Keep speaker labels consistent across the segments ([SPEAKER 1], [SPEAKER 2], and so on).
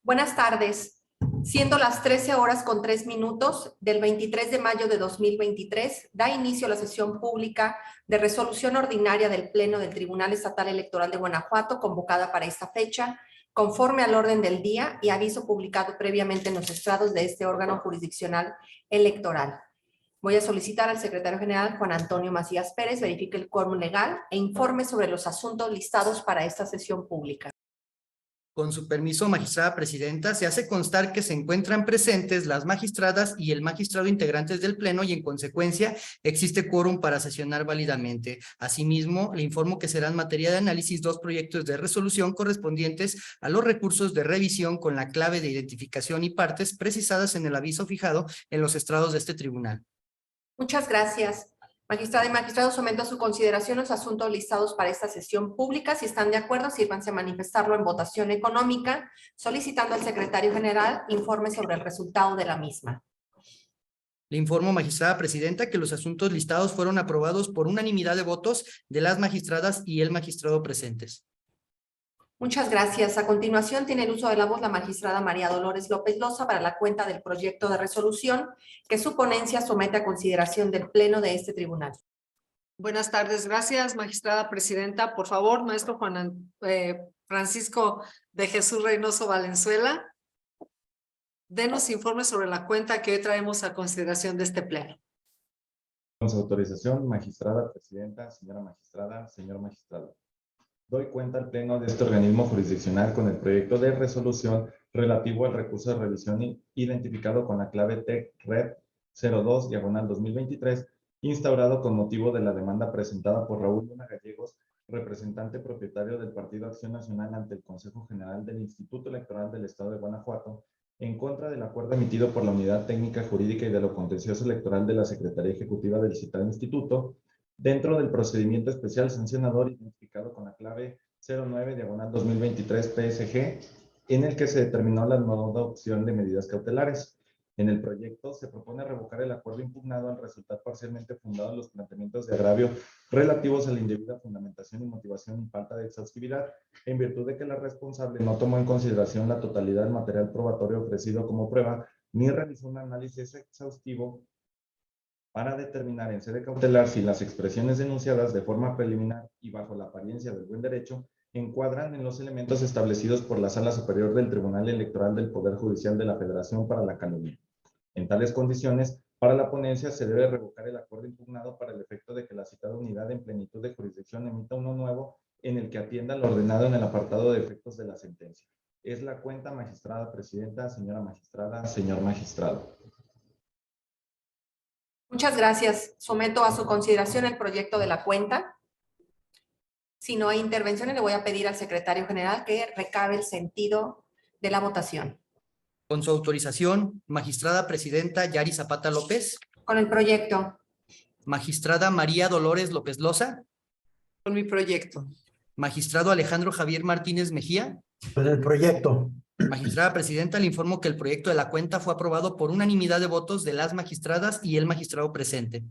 [SPEAKER 1] Buenas tardes. Siendo las 13:03 del 23 de mayo de 2023, da inicio la sesión pública de resolución ordinaria del Pleno del Tribunal Estatal Electoral de Guanajuato, convocada para esta fecha, conforme al orden del día y aviso publicado previamente en los estrados de este órgano jurisdiccional electoral. Voy a solicitar al secretario general, Juan Antonio Macías Pérez, verifique el quórum legal e informe sobre los asuntos listados para esta sesión pública.
[SPEAKER 2] Con su permiso, magistrada presidenta, se hace constar que se encuentran presentes las magistradas y el magistrado integrantes del Pleno y, en consecuencia, existe quórum para sesionar válidamente. Asimismo, le informo que serán materia de análisis dos proyectos de resolución correspondientes a los recursos de revisión con la clave de identificación y partes precisadas en el aviso fijado en los estrados de este tribunal.
[SPEAKER 1] Muchas gracias. Magistrada y magistrado, someto a su consideración los asuntos listados para esta sesión pública. Si están de acuerdo, sírvanse a manifestarlo en votación económica, solicitando al secretario general informe sobre el resultado de la misma.
[SPEAKER 2] Le informo, magistrada presidenta, que los asuntos listados fueron aprobados por unanimidad de votos de las magistradas y el magistrado presentes.
[SPEAKER 1] Muchas gracias. A continuación, tiene el uso de la voz la magistrada María Dolores López Loza para la cuenta del proyecto de resolución que su ponencia somete a consideración del Pleno de este tribunal.
[SPEAKER 3] Buenas tardes, gracias, magistrada presidenta. Por favor, maestro Francisco de Jesús Reynoso Valenzuela, denos informe sobre la cuenta que hoy traemos a consideración de este Pleno.
[SPEAKER 4] Con su autorización, magistrada presidenta, señora magistrada, señor magistrado. Doy cuenta al Pleno de este organismo jurisdiccional con el proyecto de resolución relativo al recurso de revisión identificado con la clave TEC-REP 02/2023, instaurado con motivo de la demanda presentada por Raúl Luna Gallegos, representante propietario del Partido Acción Nacional ante el Consejo General del Instituto Electoral del Estado de Guanajuato, en contra del acuerdo emitido por la Unidad Técnica Jurídica y de lo Contencioso Electoral de la Secretaría Ejecutiva del citado instituto, dentro del procedimiento especial sancionador identificado con la clave 09/2023 PSG, en el que se determinó la no adopción de medidas cautelares. En el proyecto se propone revocar el acuerdo impugnado al resultar parcialmente fundados los planteamientos de agravio relativos a la indebida fundamentación y motivación y falta de exhaustividad, en virtud de que la responsable no tomó en consideración la totalidad del material probatorio ofrecido como prueba, ni realizó un análisis exhaustivo para determinar en sede cautelar si las expresiones denunciadas de forma preliminar y bajo la apariencia del buen derecho encuadran en los elementos establecidos por la Sala Superior del Tribunal Electoral del Poder Judicial de la Federación para la calumnia. En tales condiciones, para la ponencia se debe revocar el acuerdo impugnado para el efecto de que la citada unidad en plenitud de jurisdicción emita uno nuevo en el que atienda lo ordenado en el apartado de efectos de la sentencia. Es la cuenta, magistrada presidenta, señora magistrada, señor magistrado.
[SPEAKER 1] Muchas gracias. Someto a su consideración el proyecto de la cuenta. Si no hay intervenciones, le voy a pedir al secretario general que recabe el sentido de la votación.
[SPEAKER 2] Con su autorización, magistrada presidenta Yari Zapata López.
[SPEAKER 1] Con el proyecto.
[SPEAKER 2] Magistrada María Dolores López Loza.
[SPEAKER 3] Con mi proyecto.
[SPEAKER 2] Magistrado Alejandro Javier Martínez Mejía.
[SPEAKER 5] Con el proyecto.
[SPEAKER 2] Magistrada presidenta, le informo que el proyecto de la cuenta fue aprobado por unanimidad de votos de las magistradas y el magistrado presente.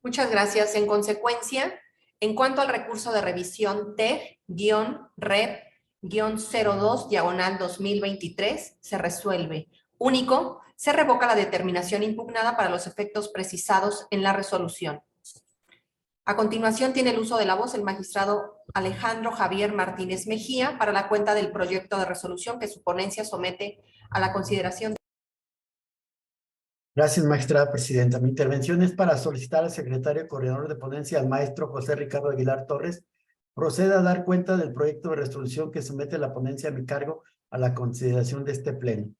[SPEAKER 1] Muchas gracias. En consecuencia, en cuanto al recurso de revisión TEG-REP-02/2023, se resuelve. Único, se revoca la determinación impugnada para los efectos precisados en la resolución. A continuación, tiene el uso de la voz el magistrado Alejandro Javier Martínez Mejía para la cuenta del proyecto de resolución que su ponencia somete a la consideración.
[SPEAKER 5] Gracias, magistrada presidenta. Mi intervención es para solicitar al secretario coordinador de ponencia, al maestro José Ricardo Aguilar Torres, proceda a dar cuenta del proyecto de resolución que somete la ponencia a mi cargo a la consideración de este pleno.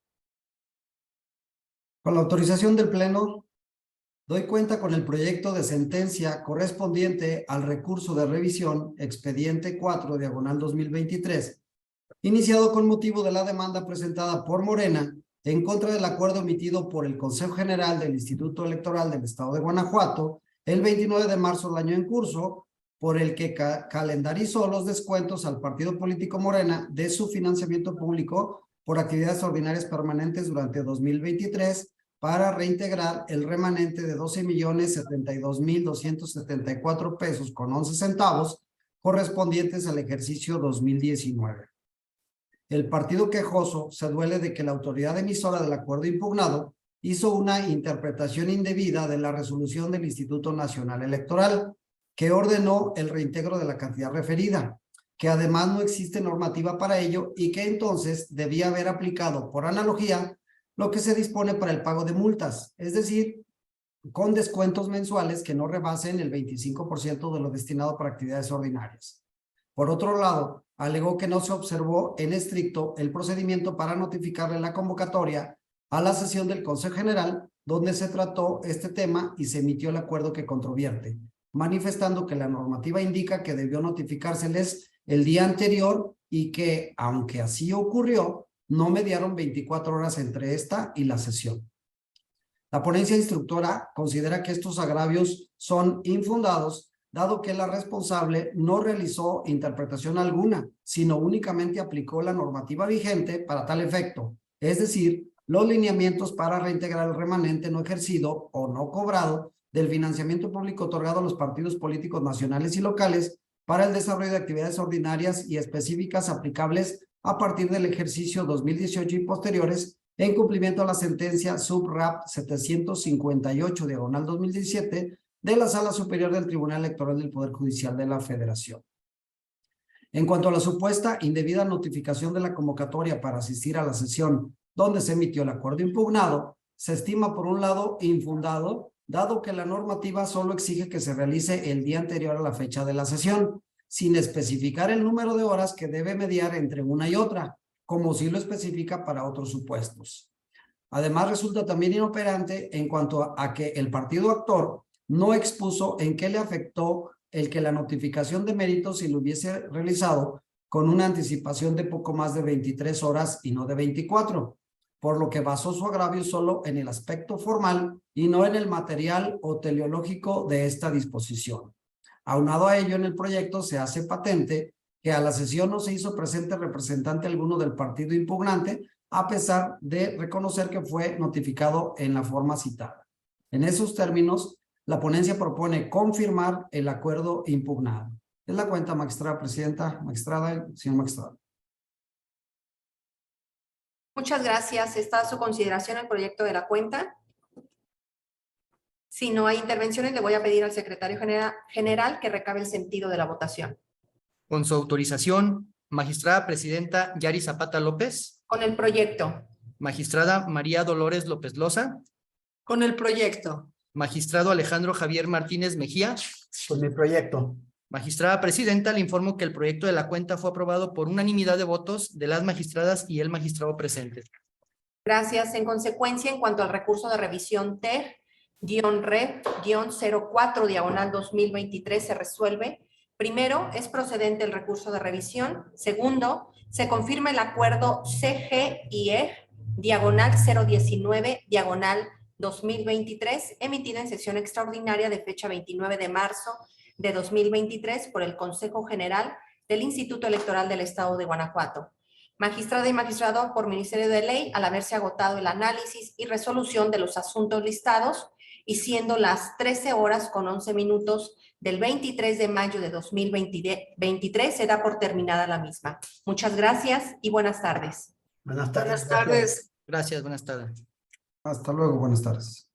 [SPEAKER 6] Con la autorización del Pleno, doy cuenta con el proyecto de sentencia correspondiente al recurso de revisión expediente 4/2023, iniciado con motivo de la demanda presentada por Morena en contra del acuerdo emitido por el Consejo General del Instituto Electoral del Estado de Guanajuato el 29 de marzo del año en curso, por el que calendarizó los descuentos al partido político Morena de su financiamiento público por actividades ordinarias permanentes durante 2023 para reintegrar el remanente de 12,072,274 pesos con 11 centavos correspondientes al ejercicio 2019. el partido quejoso se duele de que la autoridad emisora del acuerdo impugnado hizo una interpretación indebida de la resolución del Instituto Nacional Electoral, que ordenó el reintegro de la cantidad referida, que además no existe normativa para ello y que entonces debía haber aplicado por analogía lo que se dispone para el pago de multas, es decir, con descuentos mensuales que no rebasen el 25% de lo destinado para actividades ordinarias. Por otro lado, alegó que no se observó en estricto el procedimiento para notificarle la convocatoria a la sesión del Consejo General, donde se trató este tema y se emitió el acuerdo que controvierte, manifestando que la normativa indica que debió notificárseles el día anterior y que, aunque así ocurrió, no mediaron 24 horas entre esta y la sesión. La ponencia instructora considera que estos agravios son infundados, dado que la responsable no realizó interpretación alguna, sino únicamente aplicó la normativa vigente para tal efecto, es decir, los lineamientos para reintegrar el remanente no ejercido o no cobrado del financiamiento público otorgado a los partidos políticos nacionales y locales para el desarrollo de actividades ordinarias y específicas aplicables a partir del ejercicio 2018 y posteriores, en cumplimiento a la sentencia sub-RAP 758/2017 de la Sala Superior del Tribunal Electoral del Poder Judicial de la Federación. En cuanto a la supuesta indebida notificación de la convocatoria para asistir a la sesión donde se emitió el acuerdo impugnado, se estima por un lado infundado, dado que la normativa solo exige que se realice el día anterior a la fecha de la sesión, sin especificar el número de horas que debe mediar entre una y otra, como sí lo especifica para otros supuestos. Además, resulta también inoperante en cuanto a que el partido actor no expuso en qué le afectó el que la notificación de méritos se lo hubiese realizado con una anticipación de poco más de 23 horas y no de 24, por lo que basó su agravio solo en el aspecto formal y no en el material o teleológico de esta disposición. Aunado a ello, en el proyecto se hace patente que a la sesión no se hizo presente representante alguno del partido impugnante, a pesar de reconocer que fue notificado en la forma citada. En esos términos, la ponencia propone confirmar el acuerdo impugnado. Es la cuenta, magistrada presidenta, magistrada y señor magistrado.
[SPEAKER 1] Muchas gracias. ¿Está a su consideración el proyecto de la cuenta? Si no hay intervenciones, le voy a pedir al secretario general que recabe el sentido de la votación.
[SPEAKER 2] Con su autorización, magistrada presidenta Yari Zapata López,
[SPEAKER 1] Con el proyecto.
[SPEAKER 2] magistrada María Dolores López Loza,
[SPEAKER 3] Con el proyecto.
[SPEAKER 2] magistrado Alejandro Javier Martínez Mejía.
[SPEAKER 5] Con mi proyecto.
[SPEAKER 2] Magistrada presidenta, le informo que el proyecto de la cuenta fue aprobado por unanimidad de votos de las magistradas y el magistrado presente.
[SPEAKER 1] Gracias. En consecuencia, en cuanto al recurso de revisión TER-REP-04/2023 se resuelve. Primero, es procedente el recurso de revisión. Segundo, se confirma el acuerdo CGIE-019/2023 emitido en sesión extraordinaria de fecha 29 de marzo de 2023 por el Consejo General del Instituto Electoral del Estado de Guanajuato. Magistrada y magistrado por Ministerio de Ley, al haberse agotado el análisis y resolución de los asuntos listados y siendo las 13:11 del 23 de mayo de 2023, se da por terminada la misma. Muchas gracias y buenas tardes.
[SPEAKER 5] Buenas tardes.
[SPEAKER 3] Buenas tardes.
[SPEAKER 2] Gracias, buenas tardes.
[SPEAKER 6] Hasta luego, buenas tardes.